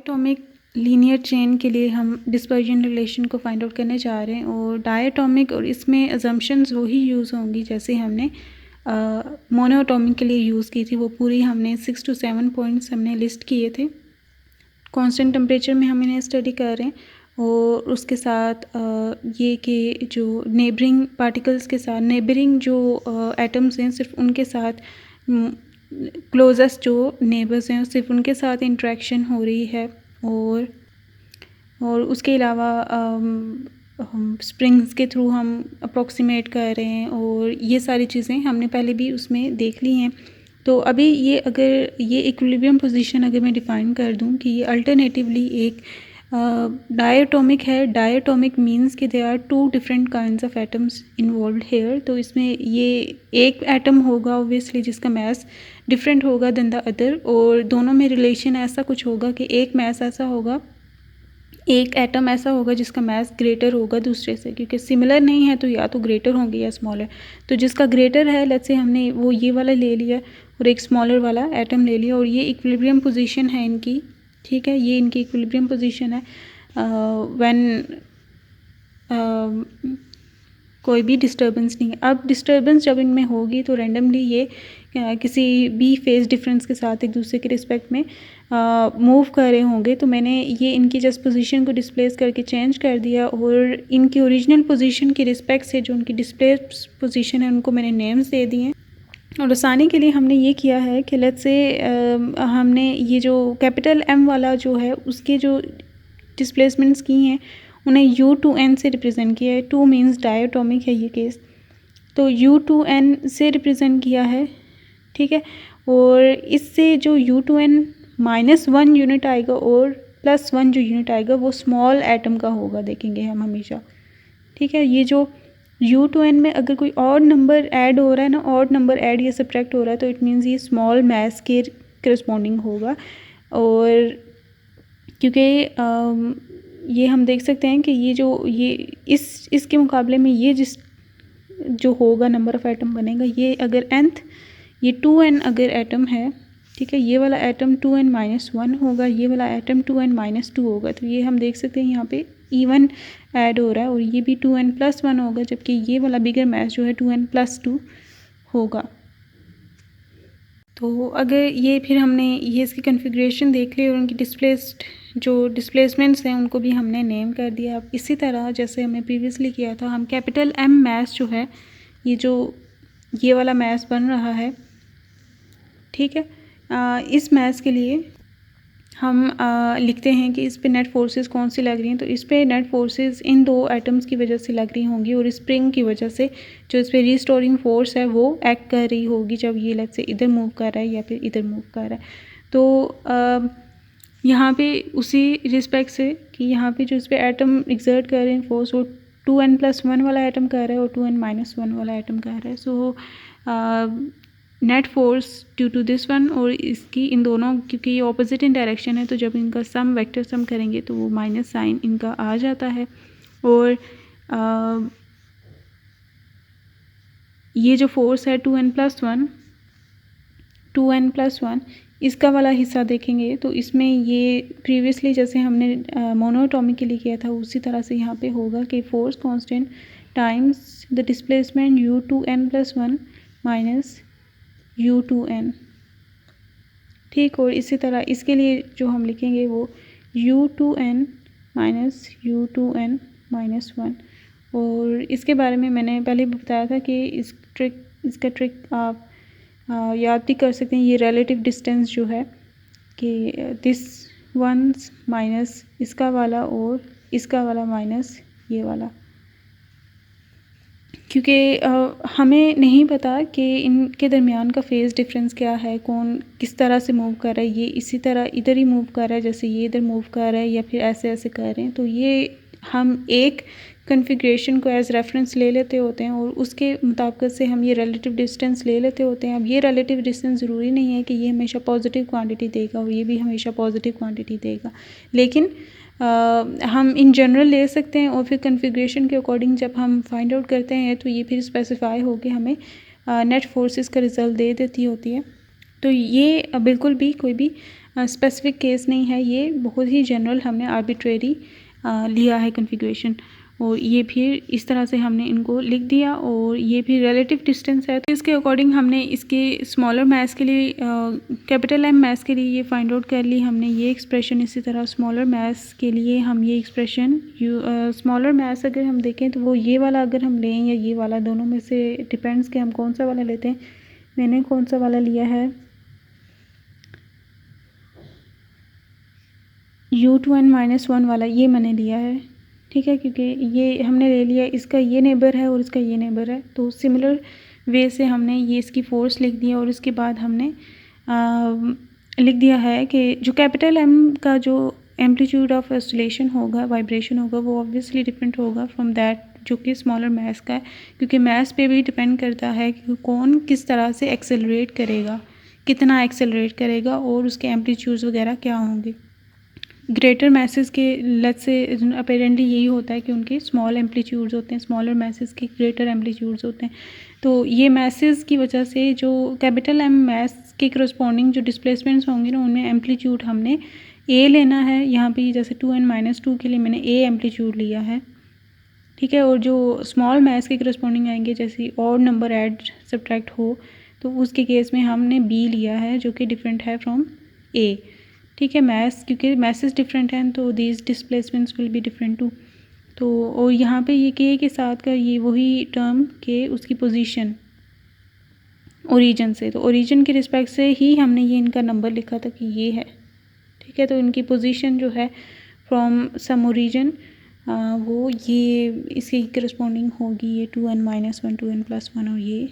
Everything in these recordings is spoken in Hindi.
डायटोमिक लीनियर चेन के लिए हम डिस्पर्जन रिलेशन को फाइंड आउट करने जा रहे हैं और डायटोमिक और इसमें अजम्पशंस वही यूज़ होंगी जैसे हमने मोनोटोमिक के लिए यूज़ की थी। वो पूरी हमने 6 to 7 पॉइंट्स हमने लिस्ट किए थे। कांस्टेंट टेम्परेचर में हम इन्हें स्टडी कर रहे हैं और उसके साथ ये कि जो नेबरिंग पार्टिकल्स के साथ नेबरिंग जो एटम्स हैं सिर्फ उनके साथ क्लोजेस्ट जो नेबर्स हैं सिर्फ उनके साथ इंटरेक्शन हो रही है और उसके अलावा हम स्प्रिंग्स के थ्रू हम अप्रॉक्सीमेट कर रहे हैं और ये सारी चीज़ें हमने पहले भी उसमें देख ली हैं। तो अभी ये अगर ये इक्विलिब्रियम पोजीशन अगर मैं डिफ़ाइन कर दूं कि ये अल्टरनेटिवली एक डायटोमिक है। डायटोमिक मींस कि there are 2 different kinds of atoms involved here. तो इसमें ये एक एटम होगा ऑब्वियसली जिसका मास डिफरेंट होगा देन द अदर और दोनों में रिलेशन ऐसा कुछ होगा कि एक मास ऐसा होगा, एक एटम ऐसा होगा जिसका मास ग्रेटर होगा दूसरे से, क्योंकि सिमिलर नहीं है तो या तो ग्रेटर होंगे या स्मॉलर। तो जिसका ग्रेटर है लेट्स से हमने वो ये वाला ले लिया और एक स्मॉलर वाला एटम ले लिया और ये इक्विलिब्रियम पोजीशन है इनकी, ठीक है, ये इनकी इक्विलिब्रियम पोजीशन है व्हेन कोई भी डिस्टर्बेंस नहीं है। अब डिस्टर्बेंस जब इनमें होगी तो रैंडमली ये किसी भी फेज डिफरेंस के साथ एक दूसरे के रिस्पेक्ट में मूव कर रहे होंगे। तो मैंने ये इनकी जस्ट पोजीशन को डिस्प्लेस करके चेंज कर दिया और इनकी ओरिजिनल पोजीशन के रिस्पेक्ट से जो उनकी डिस्प्लेस पोजीशन है उनको मैंने नेम्स दे दिए और आसानी के लिए हमने ये किया है कि लेट्स से हमने ये जो कैपिटल M वाला जो है उसके जो डिस्प्लेसमेंट्स की हैं उन्हें U2N से रिप्रेजेंट किया है। 2 मीन्स डायटोमिक है ये केस, तो U2N से रिप्रेजेंट किया है, ठीक है। और इससे जो U2N -1 यूनिट आएगा और +1 जो यूनिट आएगा वो स्मॉल एटम का होगा, देखेंगे हम हमेशा, ठीक है। ये जो U2N में अगर कोई और नंबर ऐड हो रहा है ना, और नंबर ऐड या सब्ट्रैक्ट हो रहा है तो इट मीन्स ये स्मॉल मास के करस्पॉन्डिंग होगा। और क्योंकि ये हम देख सकते हैं कि ये जो ये इसके मुकाबले में ये जिस जो होगा नंबर ऑफ़ एटम बनेगा, ये अगर nth ये 2n अगर एटम है, ठीक है, ये वाला एटम 2n - 1 होगा, ये वाला एटम 2n - 2 होगा। तो ये हम देख सकते हैं यहाँ पे इवन ऐड हो रहा है और ये भी 2n + 1 होगा, जबकि ये वाला बिगर मास जो है 2n + 2 होगा। तो अगर ये फिर हमने ये इसकी कन्फिग्रेशन देख ली और उनकी जो डिस्प्लेसमेंट्स हैं उनको भी हमने नेम कर दिया। अब इसी तरह जैसे हमने प्रीवियसली किया था, हम कैपिटल M मास जो है ये वाला मास बन रहा है, ठीक है। इस मास के लिए हम लिखते हैं कि इस पे नेट फोर्सेस कौन सी लग रही हैं। तो इस पे नेट फोर्सेस इन 2 एटम्स की वजह से लग रही होंगी और स्प्रिंग की वजह से जो इस पे रीस्टोरिंग फोर्स है वो एक्ट कर रही होगी जब ये लेट्स से इधर मूव कर रहा है या फिर इधर मूव कर रहा है। तो यहाँ पे उसी रिस्पेक्ट से कि यहाँ पे जो इस पे एटम एग्जर्ट कर रहे हैं फोर्स वो 2n + 1 वाला एटम कर रहा है और 2n - 1 वाला एटम कर रहा है। So net force due to this one और इसकी इन दोनों, क्योंकि ये ऑपोजिट इन डायरेक्शन है तो जब इनका सम वेक्टर सम करेंगे तो वो माइनस साइन इनका आ जाता है। और ये जो फोर्स है 2n + 1 इसका वाला हिस्सा देखेंगे तो इसमें ये प्रीवियसली जैसे हमने मोनोटोमिक के लिए किया था उसी तरह से यहाँ पे होगा कि force constant times the displacement U2n + 1 minus U2n, ठीक। और इसी तरह इसके लिए जो हम लिखेंगे वो U2n - U2n - 1। और इसके बारे में मैंने पहले भी बताया था कि इसका ट्रिक आप याद भी कर सकते हैं। ये रिलेटिव डिस्टेंस जो है कि दिस वंस माइनस इसका वाला और इसका वाला माइनस ये वाला, क्योंकि हमें नहीं पता कि इनके दरमियान का फेज़ डिफरेंस क्या है, कौन किस तरह से मूव कर रहा है। ये इसी तरह इधर ही मूव कर रहा है जैसे ये इधर मूव कर रहा है या फिर ऐसे ऐसे कर रहे हैं। तो ये हम एक कन्फिग्रेशन को एज रेफरेंस ले लेते होते हैं और उसके मुताबिक से हम ये रिलेटिव डिस्टेंस ले लेते होते हैं। अब ये रिलेटिव डिस्टेंस ज़रूरी नहीं है कि ये हमेशा पॉजिटिव क्वांटिटी देगा और ये भी हमेशा पॉजिटिव क्वांटिटी देगा, लेकिन हम इन जनरल ले सकते हैं और फिर कन्फिग्रेशन के अकॉर्डिंग जब हम फाइंड आउट करते हैं तो ये फिर स्पेसिफाई होकर हमें नेट फोर्सेस का रिज़ल्ट दे देती होती है। तो ये बिल्कुल भी कोई भी स्पेसिफिक केस नहीं है, ये बहुत ही जनरल हमने आर्बिट्रेरी लिया है कन्फिग्रेशन। और ये फिर इस तरह से हमने इनको लिख दिया। और ये फिर रिलेटिव डिस्टेंस है, तो इसके अकॉर्डिंग हमने इसके स्मॉलर मैस के लिए कैपिटल एम मैस के लिए ये फाइंड आउट कर ली हमने ये एक्सप्रेशन। इसी तरह स्मॉलर मैस के लिए हम ये एक्सप्रेशन स्मॉलर मैस अगर हम देखें तो वो ये वाला अगर हम लें या ये वाला, दोनों में से डिपेंड्स कि हम कौन सा वाला लेते हैं। मैंने कौन सा वाला लिया है, U2n-1 वाला ये मैंने लिया है, ठीक है, क्योंकि ये हमने ले लिया, इसका ये नेबर है और इसका ये नेबर है। तो सिमिलर वे से हमने ये इसकी फोर्स लिख दिया। और उसके बाद हमने लिख दिया है कि जो कैपिटल एम का जो एम्पलीट्यूड ऑफ ऑसिलेशन होगा, वाइब्रेशन होगा, वो ऑब्वियसली डिफरेंट होगा फ्रॉम दैट जो कि स्मॉलर मैस का है, क्योंकि मैस पे भी डिपेंड करता है कि कौन किस तरह से एक्सेलरेट करेगा, कितना एक्सेलरेट करेगा और उसके एम्पलीट्यूड्स वगैरह क्या होंगे। ग्रेटर मैसेस के लेट्स से अपेरेंटली यही होता है कि उनके स्मॉल एम्पलीट्यूड्स होते हैं, स्मॉलर मैसेस के ग्रेटर एम्पलीट्यूड्स होते हैं। तो ये मैसेस की वजह से जो कैपिटल एम मैस के करस्पॉन्डिंग जो डिस्प्लेसमेंट्स होंगे ना, उनमें एम्पलीट्यूड हमने ए लेना है। यहाँ पे जैसे 2n-2 के लिए मैंने ए एम्पलीट्यूड लिया है, ठीक है। और जो स्मॉल मैस के करस्पॉन्डिंग आएंगे, जैसे और नंबर ऐड सब्ट्रैक्ट हो, तो उसके केस में हमने बी लिया है जो कि डिफरेंट है फ्रॉम ए, ठीक है। मैस क्योंकि मैसेस डिफरेंट हैं तो these displacements will be different too. तो और यहाँ पे ये के साथ का ये वही टर्म के उसकी पोजीशन ओरिजिन से, तो ओरिजिन के रिस्पेक्ट से ही हमने ये इनका नंबर लिखा था कि ये है, ठीक है। तो इनकी पोजीशन जो है फ्रॉम सम ओरिजिन वो ये इसकी करस्पॉन्डिंग होगी ये 2n-1 2n+1। और ये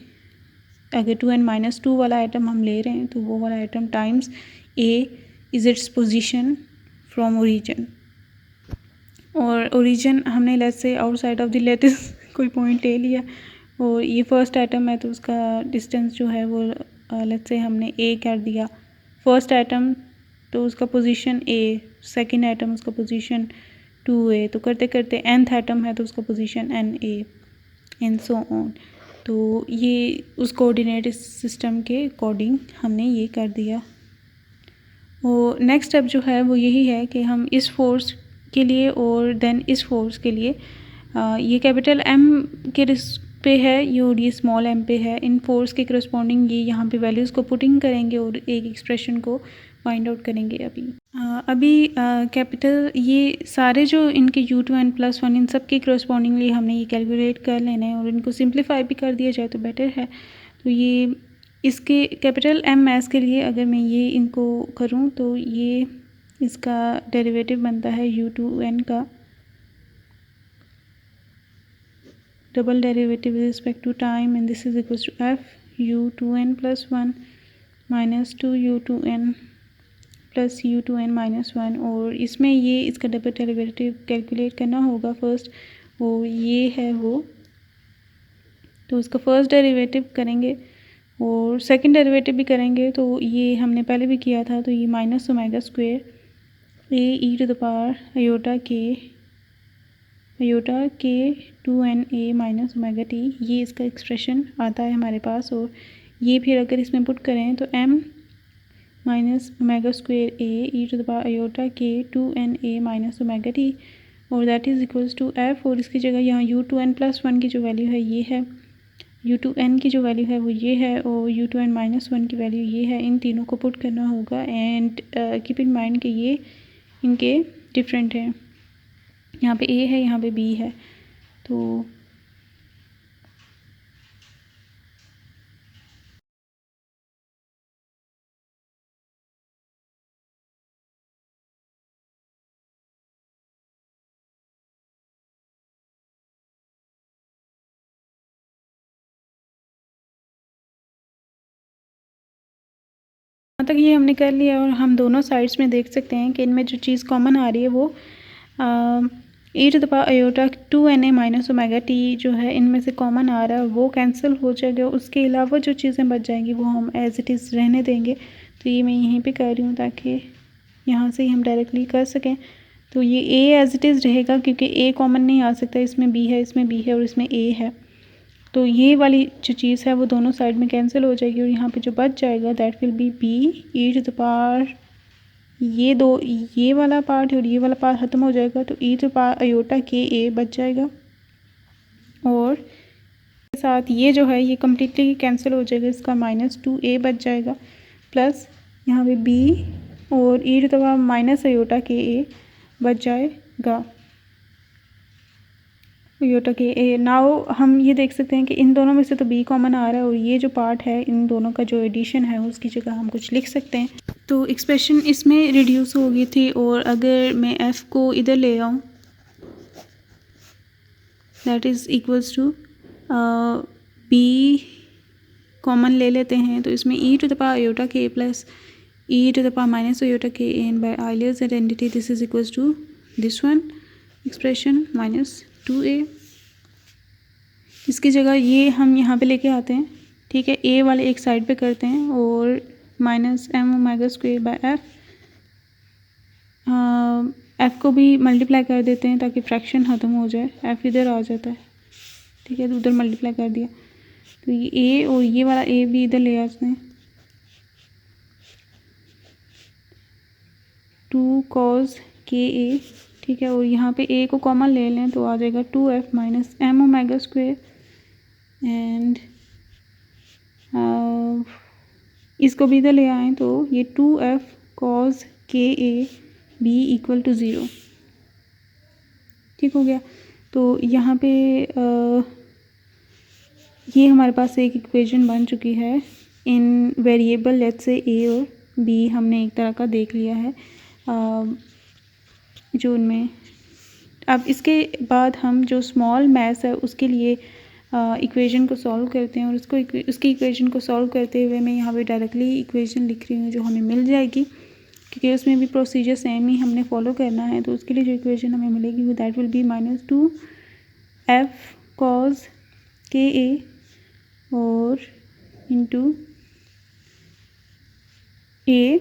अगर 2n-2 वाला आइटम हम ले रहे हैं तो वो वाला item times a is its position from origin. और ओरिजिन हमने let's say outside of the lattice कोई पॉइंट ले लिया और ये फर्स्ट आइटम है तो उसका डिस्टेंस जो है वो लेट्स से हमने ए कर दिया फर्स्ट आइटम, तो उसका पोजीशन ए, सेकंड आइटम उसका पोजीशन 2a, तो करते करते nth आइटम है तो उसका position na and so on. तो ये उस कोऑर्डिनेट सिस्टम के अकॉर्डिंग हमने ये कर दिया। और नेक्स्ट स्टेप जो है वो यही है कि हम इस फोर्स के लिए और देन इस फोर्स के लिए ये कैपिटल एम के पे है ये और ये स्मॉल एम पे है, इन फोर्स के करस्पॉन्डिंग ये यहाँ पे वैल्यूज़ को पुटिंग करेंगे और एक एक्सप्रेशन को फाइंड आउट करेंगे। अभी कैपिटल ये सारे जो इनके U2n+1 इन सब के करस्पॉन्डिंगली हमने ये कैलकुलेट कर लेना है और इनको सिंप्लीफाई भी कर दिया जाए तो बेटर है। तो ये इसके कैपिटल एम मैस के लिए अगर मैं ये इनको करूँ तो ये इसका डेरिवेटिव बनता है U2n का double derivative with respect to time and this is equals to f U2n+1 minus 2U2n plus U2n-1। और इसमें ये इसका डबल डेरिवेटिव कैलकुलेट करना होगा फर्स्ट, वो ये है वो, तो इसका फर्स्ट डेरिवेटिव करेंगे और सेकंड डेरिवेटिव भी करेंगे। तो ये हमने पहले भी किया था, तो ये माइनस ओमेगा स्क्वायर आयोटा के 2na माइनस ओमेगा टी, ये इसका एक्सप्रेशन आता है हमारे पास। और ये फिर अगर इसमें पुट करें तो m minus omega square iota के 2na माइनस ओमेगा टी और that is equals to f। और इसकी जगह यहाँ U2n+1 की जो वैल्यू है ये है, U2n की जो वैल्यू है वो ये है और U2n-1 की वैल्यू ये है। इन तीनों को पुट करना होगा एंड कीप इन माइंड कि ये इनके डिफरेंट हैं, यहाँ पे A है यहाँ पे B है। तो तक ये हमने कर लिया और हम दोनों साइड्स में देख सकते हैं कि इनमें जो चीज़ कॉमन आ रही है वो e⁻⁴ 2na minus omega T जो है इनमें से कॉमन आ रहा है, वो कैंसिल हो जाएगा। उसके अलावा जो चीज़ें बच जाएंगी वो हम एज इट इज़ रहने देंगे। तो ये मैं यहीं पे कर रही हूँ ताकि यहाँ से ही हम डायरेक्टली कर सकें। तो ये a एज इट इज़ रहेगा क्योंकि a कॉमन नहीं आ सकता, इसमें b है, इसमें b है और इसमें a है। तो ये वाली जो चीज़ है वो दोनों साइड में कैंसिल हो जाएगी और यहाँ पे जो बच जाएगा that will B b e⁻⁴ ये दो, ये वाला पार्ट और ये वाला पार्ट ख़त्म हो जाएगा तो ई to power iota k a बच जाएगा, और साथ ये जो है ये कम्प्लीटली कैंसिल हो जाएगा, इसका -2a बच जाएगा, प्लस यहाँ पे b और e to the power minus iota k a बच जाएगा, आयोटा के ए। नाउ हम ये देख सकते हैं कि इन दोनों में से तो b कॉमन आ रहा है, और ये जो पार्ट है इन दोनों का जो एडिशन है उसकी जगह हम कुछ लिख सकते हैं। तो एक्सप्रेशन इसमें रिड्यूस हो गई थी, और अगर मैं f को इधर ले आऊँ that is equals to b common ले लेते हैं, तो इसमें e to the power iota k plus e to the power minus iota k and by Euler's identity, this is equals to this one expression -2a। इसकी जगह ये हम यहाँ पे लेके आते हैं, ठीक है, a वाले एक साइड पे करते हैं और -m omega square by f को भी मल्टीप्लाई कर देते हैं ताकि फ्रैक्शन ख़त्म हो जाए, f इधर आ जाता है, ठीक है, तो उधर मल्टीप्लाई कर दिया, तो ये a और ये वाला a भी इधर ले आते हैं, 2 cos के a, ठीक है, और यहाँ पे a को कॉमन ले लें तो आ जाएगा 2f minus m omega square, and इसको भी इधर ले आएँ तो ये 2f cos के a b इक्वल टू 0, ठीक हो गया। तो यहाँ पे ये हमारे पास एक इक्वेशन बन चुकी है इन वेरिएबल लेट्स से a और b हमने एक तरह का देख लिया है जो उनमें। अब इसके बाद हम जो स्मॉल मैथ्स है उसके लिए इक्वेशन को सॉल्व करते हैं, और उसकी इक्वेशन को सॉल्व करते हुए मैं यहाँ पे डायरेक्टली इक्वेशन लिख रही हूँ जो हमें मिल जाएगी, क्योंकि उसमें भी प्रोसीजर सेम ही हमने फॉलो करना है। तो उसके लिए जो इक्वेशन हमें मिलेगी वो that will be -2f cos के a और into a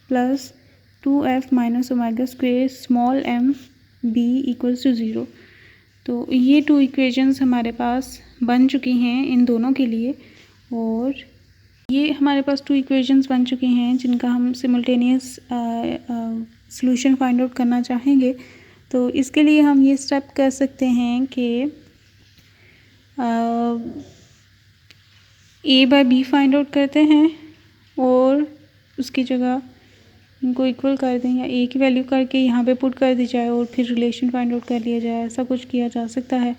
plus 2f minus omega square small m b equals to 0। तो ये 2 इक्वेशंस हमारे पास बन चुकी हैं इन दोनों के लिए, और ये हमारे पास 2 इक्वेशंस बन चुकी हैं जिनका हम सिमल्टेनियस सॉल्यूशन फाइंड आउट करना चाहेंगे। तो इसके लिए हम ये स्टेप कर सकते हैं कि a by b find out करते हैं और उसकी जगह इनको इक्वल कर दें, या a की वैल्यू करके यहाँ पे पुट कर दी जाए और फिर रिलेशन फाइंड आउट कर लिया जाए, ऐसा कुछ किया जा सकता है।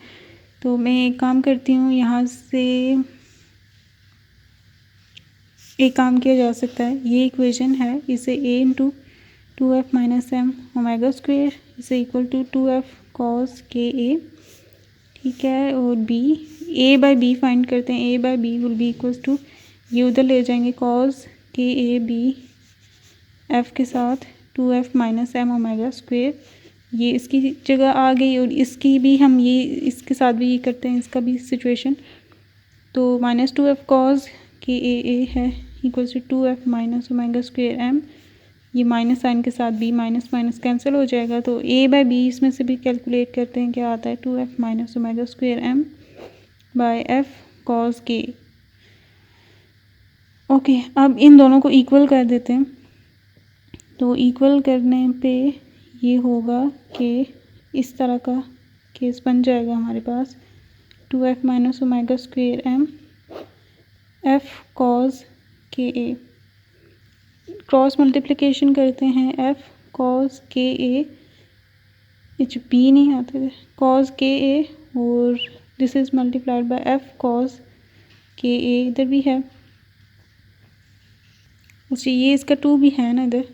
तो मैं एक काम करती हूँ, यहाँ से एक काम किया जा सकता है, ये इक्वेशन है, इसे a into 2f minus m omega square इसे इक्वल टू 2f cos के a, ठीक है, और b a by b find करते हैं, a by b will be equals to, ये उधर ले जाएंगे cos के a b f के साथ 2f minus m omega square, ये इसकी जगह आ गई, और इसकी भी हम ये इसके साथ भी ये करते हैं, इसका भी सिचुएशन, तो -2f cos के a है equals to 2f minus omega square m, ये माइनस साइन के साथ b माइनस माइनस कैंसिल हो जाएगा, तो a बाय b इसमें से भी कैलकुलेट करते हैं, क्या आता है 2f minus omega square m by f cos के। ओके, अब इन दोनों को इक्वल कर देते हैं, तो इक्वल करने पे ये होगा कि इस तरह का केस बन जाएगा हमारे पास 2f minus omega square m f cos के a, क्रॉस मल्टीप्लिकेशन करते हैं f cos के a, ये b नहीं आते थे, cos के a और this is multiplied by f cos के a, इधर भी है, उसी ये इसका 2 भी है ना इधर,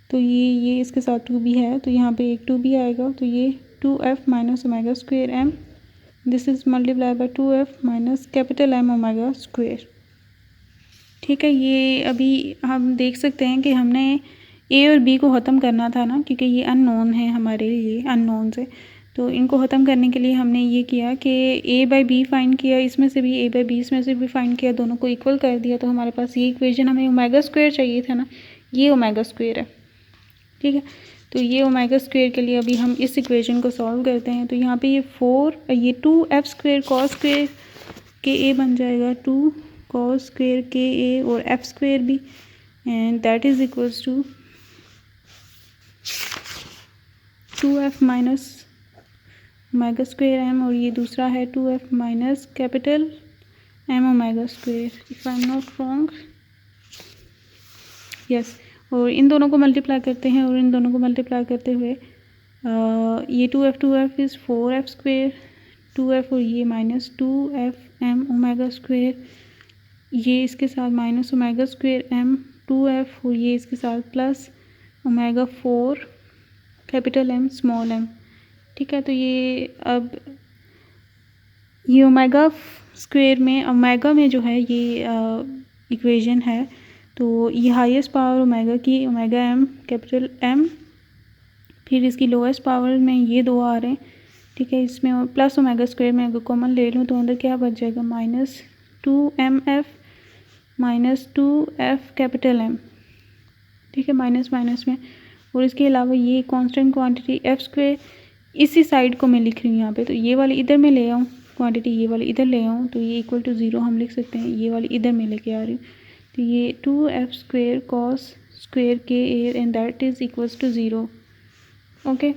तो ये इसके साथ 2 भी है, तो यहाँ पे एक 2 भी आएगा, तो ये 2f minus omega square m this is multiply by 2f minus capital M omega square, ठीक है। ये अभी हम देख सकते हैं कि हमने a और b को ख़त्म करना था ना, क्योंकि ये अननोन है हमारे लिए, अननोन से, तो इनको ख़त्म करने के लिए हमने ये किया कि a बाय b फाइंड किया, इसमें से भी a बाय b इसमें से भी फाइंड किया, दोनों को इक्वल कर दिया, तो हमारे पास ये इक्वेशन, हमें ओमेगा स्क्वेयर चाहिए था ना, ये ओमेगा स्क्वेयर है, ठीक है। तो ये ओमेगा स्क्वेयर के लिए अभी हम इस इक्वेशन को सॉल्व करते हैं, तो यहाँ पे ये 2f स्क्वेयर cos स्क्वेयर के a बन जाएगा, 2 cos स्क्वेयर के a और f स्क्वेयर भी, and that is equals to 2f minus omega square m, और ये दूसरा है 2f minus capital m omega square, if I am not wrong, yes. और इन दोनों को मल्टीप्लाई करते हैं, और इन दोनों को मल्टीप्लाई करते हुए ये 2f is 4f square, 2f और ये minus 2f m omega square, ये इसके साथ minus omega square m 2f, और ये इसके साथ plus omega 4 capital M small m। ठीक है, तो ये अब ये ओमेगा स्क्वेयर में, ओमेगा में जो है ये इक्वेशन है, तो ये हाईएस्ट पावर ओमेगा की ओमेगा m कैपिटल M, फिर इसकी लोएस्ट पावर में ये दो आ रहे हैं। ठीक है, इसमें प्लस ओमेगा स्क्वेयर में अगर कॉमन ले लूँ तो अंदर क्या बच जाएगा, minus 2mf minus 2f capital M। ठीक है, माइनस माइनस में, और इसके अलावा ये कांस्टेंट क्वांटिटी f स्क्वेयर इसी साइड को मैं लिख रही हूँ यहाँ पे, तो ये वाली इधर में ले आऊँ क्वांटिटी, ये वाली इधर ले आऊँ, तो ये इक्वल टू 0 हम लिख सकते हैं, ये वाली इधर में लेके आ रही हूँ, तो ये 2f square cos square k a and that is equals to 0। Okay,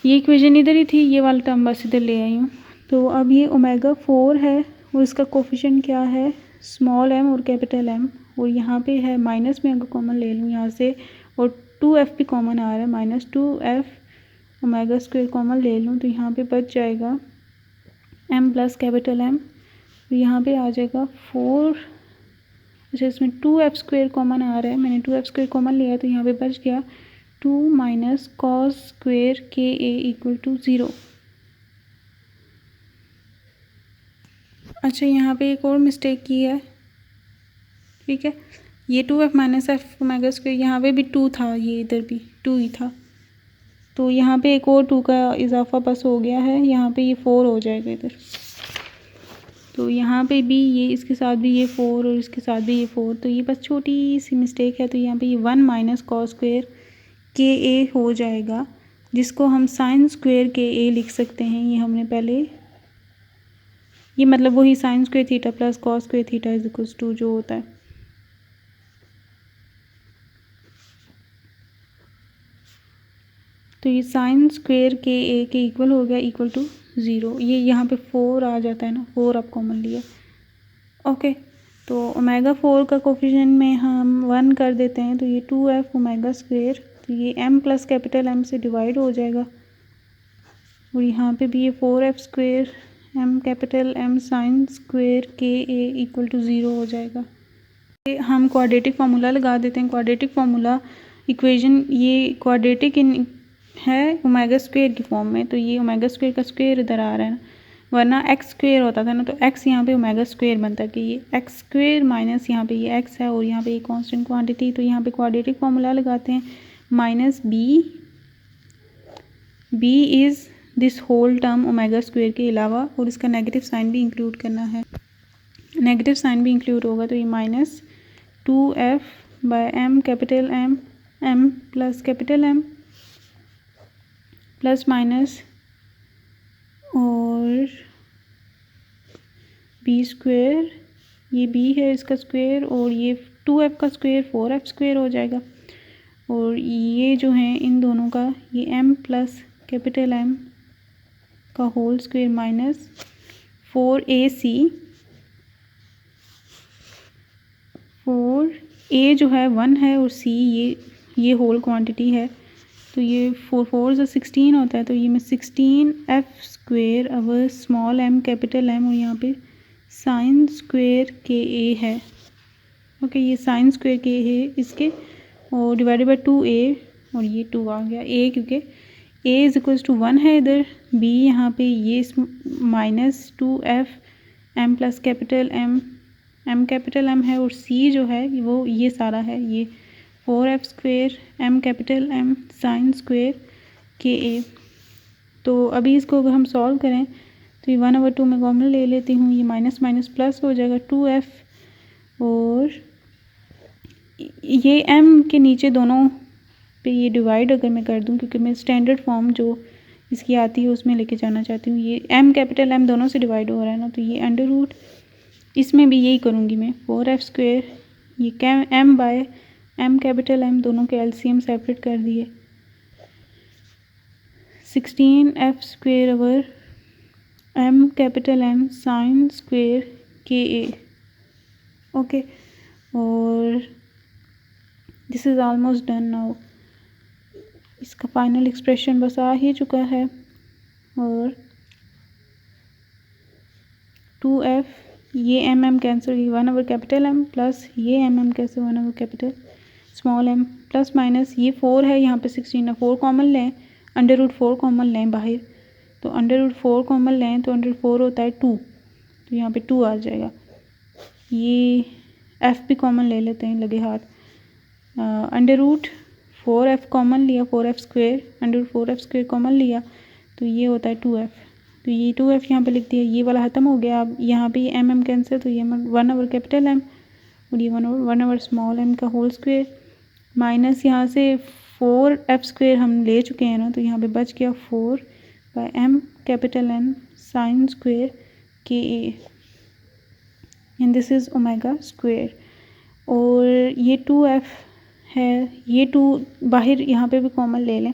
ये इक्वेशन इधर ही थी, ये वाला टर्म बस इधर ले आई हूँ। तो अब ये ओमेगा 4 है और इसका कोफिशिएंट क्या है, स्मॉल m और कैपिटल M, और यहाँ पे है माइनस में अगर कॉमन ले लूँ यहाँ से, और 2f भी कॉमन आ रहा है, minus 2f omega square common ले लूँ तो यहाँ पे बच जाएगा m प्लस कैपिटल M, तो यहाँ पे आ जाएगा 4। अच्छा, इसमें 2f स्क्वेयर कॉमन आ रहा है, मैंने 2f स्क्वेयर कॉमन लिया तो यहाँ पे बच गया 2 माइनस कॉस स्क्वेयर के ए इक्वल टू 0। अच्छा, यहाँ पे एक और मिस्टेक की है। ठीक है, ये 2f minus F omega square, यहाँ पे भी 2 था, ये इधर भी 2 ही था, तो यहाँ पे एक और 2 का इजाफा बस हो गया है, यहाँ पे ये 4 हो जाएगा इधर, तो यहाँ पे भी ये इसके साथ भी ये 4 और इसके साथ भी ये 4, तो ये बस छोटी सी मिस्टेक है, तो यहाँ पे ये 1 माइनस कॉस स्क्वेयर के ए हो जाएगा, जिसको हम साइन स्क्वेयर के ए लिख सकते हैं। ये हमने पहले, ये मतलब वही sine square theta plus cos square theta is equals to जो होता है। तो ये साइन स्क्वेयर के ए के इक्वल हो गया, इक्वल टू 0। ये यहाँ पे 4 आ जाता है ना, 4 आप कॉमन लिया। ओके, तो ओमेगा 4 का कोफिशिएंट में हम 1 कर देते हैं, तो ये 2f ओमेगा स्क्वेयर, तो ये m प्लस कैपिटल M से डिवाइड हो जाएगा, और यहाँ पे भी ये 4f square m capital M sign square के ए इक्वल टू 0 हो जाएगा। हम क्वाड्रेटिक फार्मूला लगा देते हैं। क्वाड्रेटिक फार्मूला इक्वेशन ये क्वाड्रेटिक इन है ओमेगा स्क्वेयर की फॉर्म में, तो ये ओमेगा स्क्वेयर का स्क्वेयर इधर आ रहा है ना, वरना एक्स स्क्वेयर होता था ना, तो एक्स यहाँ पे ओमेगा स्क्वेयर बनता है कि ये एक्स स्क्वेयर माइनस यहाँ पे ये एक्स है और यहाँ पे ये कांस्टेंट क्वांटिटी, तो यहाँ पे क्वाड्रेटिक फार्मूला लगाते हैं, minus B is this whole term omega square के अलावा, और इसका नेगेटिव साइन भी इंक्लूड करना है, नेगेटिव साइन भी इंक्लूड होगा, तो ये minus 2f by m capital M plus capital M plus minus और बी स्क्वेयर, ये बी है इसका स्क्वेयर, और ये 2f का स्क्वेयर 4f स्क्वेयर हो जाएगा, और ये जो है इन दोनों का ये m प्लस कैपिटल M का whole square minus 4ac, 4a जो है 1 है और c ये होल क्वांटिटी है, तो ये 4 4 से 16 होता है, तो ये में 16f square our small m capital M, और यहाँ पे साइन स्क्वेयर के ए है। ओके, ये साइन स्क्वेयर के है इसके, और डिवाइडेड बाय 2a, और ये 2 आ गया a, क्योंकि a इज इक्वल्स टू 1 है इधर, b यहाँ पे ये minus 2f m plus capital m capital M है, और c जो है वो ये सारा है, ये 4f square m capital M sign square के ए। तो अभी इसको अगर हम सॉल्व करें तो ये 1/2 में कॉमन ले लेती हूँ, ये माइनस माइनस प्लस हो जाएगा 2f, और ये m के नीचे दोनों पे ये डिवाइड अगर मैं कर दूँ, क्योंकि मैं स्टैंडर्ड फॉर्म जो इसकी आती है उसमें लेके जाना चाहती हूँ, ये m कैपिटल M दोनों से डिवाइड हो रहा है ना, तो ये अंडर रूट इसमें भी यही करूँगी मैं, 4f स्क्वेयर ये M by M capital M दोनों के एलसीएम सेपरेट कर दिए 16f square over M capital M sine square के ए। ओके, और this is almost done now. इसका फाइनल एक्सप्रेशन बस आ ही चुका है। और 2f ये एम कैंसिल हुई 1 ओवर कैपिटल एम प्लस ये M cancel 1 over capital small M plus minus ये 4 है यहाँ पे 16 है 4 कॉमन लें, अंडर रूट 4 कॉमन लें बाहर, तो अंडर रूट 4 कॉमन लें तो अंडर रूट 4 होता है 2, तो यहाँ पे 2 आ जाएगा। ये f भी कॉमन ले लेते हैं लगे हाथ, अंडर रूट 4f कॉमन लिया 4f square, under root 4f square common लिया तो ये होता है 2f, तो ये 2f यहाँ पे लिख दिया। ये वाला ख़त्म हो गया। अब यहाँ पे ये एम कैंसिल, तो ये 1 ओवर कैपिटल एम और ये 1 ओवर स्मॉल एम का होल स्क्वेयर माइनस यहाँ से 4f स्क्वेयर हम ले चुके हैं ना, तो यहाँ पे बच गया 4 by M capital M sine square के a and this is omega square. और ये 2f है, ये 2 बाहर यहाँ पे भी कॉमन ले लें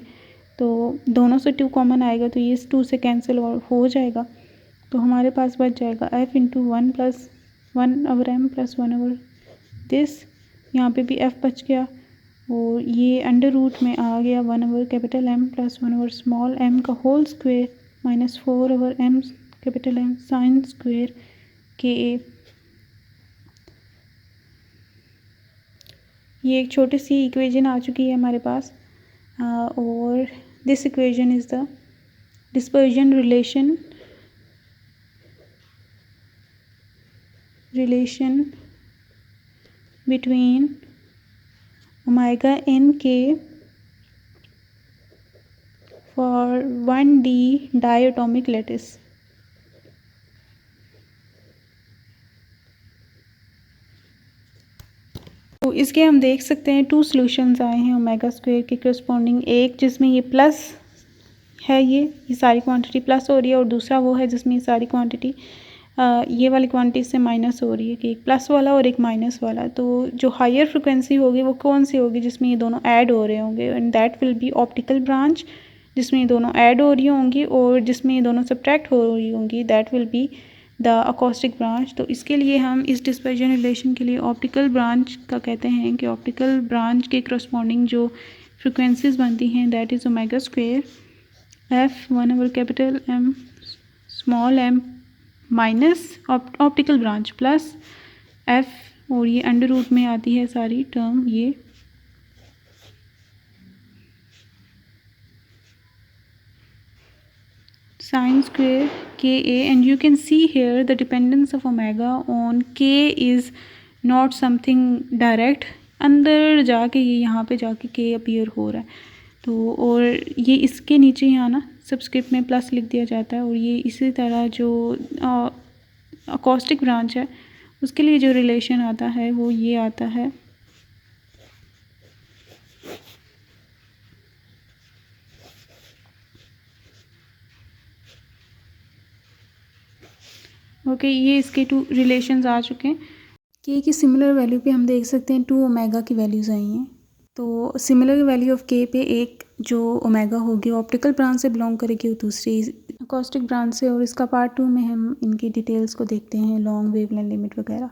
तो दोनों से 2 कॉमन आएगा तो ये इस 2 से कैंसिल हो जाएगा, तो हमारे पास बच जाएगा f into 1 plus 1 over M plus 1 over this, यहाँ पे भी f बच गया और ये अंडर रूट में आ गया 1 over capital M plus 1 over small m का whole square minus 4 over M capital M sine square के ए। ये एक छोटी सी इक्वेशन आ चुकी है हमारे पास, और this equation is the dispersion relation between omega nk for 1D diatomic lattice। तो इसके हम देख सकते हैं 2 सॉल्यूशंस आए हैं ओमेगा स्क्वायर के करस्पॉन्डिंग, एक जिसमें ये प्लस है, ये सारी क्वांटिटी प्लस हो रही है, और दूसरा वो है जिसमें ये सारी क्वांटिटी ये वाली क्वांटिटी से माइनस हो रही है, कि एक प्लस वाला और एक माइनस वाला। तो जो हायर फ्रिक्वेंसी होगी वो कौन सी होगी, जिसमें ये दोनों ऐड हो रहे होंगे, and that will B optical branch, जिसमें ये दोनों ऐड हो रही होंगी, और जिसमें ये दोनों सब्ट्रैक्ट हो रही होंगी that will be the acoustic branch. तो इसके लिए हम इस डिस्पर्जन रिलेशन के लिए ऑप्टिकल ब्रांच का कहते हैं कि ऑप्टिकल ब्रांच के करस्पॉन्डिंग जो फ्रिक्वेंसीज बनती हैं that is omega square f 1 over capital m small m minus optical branch plus f, और ये अंडर रूट में आती है सारी टर्म ये sin square ka, and you can see here the dependence of omega on k is not something direct, अंदर जाके ये यहाँ पे जाके k अपीयर हो रहा है, तो और ये इसके नीचे यहाँ ना सबस्क्रिप्ट में प्लस लिख दिया जाता है। और ये इसी तरह जो अकॉस्टिक ब्रांच है उसके लिए जो रिलेशन आता है वो ये आता है ओके, ये इसके 2 रिलेशंस आ चुके हैं। के की सिमिलर वैल्यू पे हम देख सकते हैं 2 ओमेगा की वैल्यूज़ आई हैं, तो सिमिलर वैल्यू ऑफ के पे एक जो ओमेगा होगी ऑप्टिकल ब्रांच से बिलोंग करेगी और दूसरी अकॉस्टिक ब्रांच से, और इसका पार्ट 2 में हम इनकी डिटेल्स को देखते हैं, लॉन्ग वेवलेंथ लिमिट वगैरह।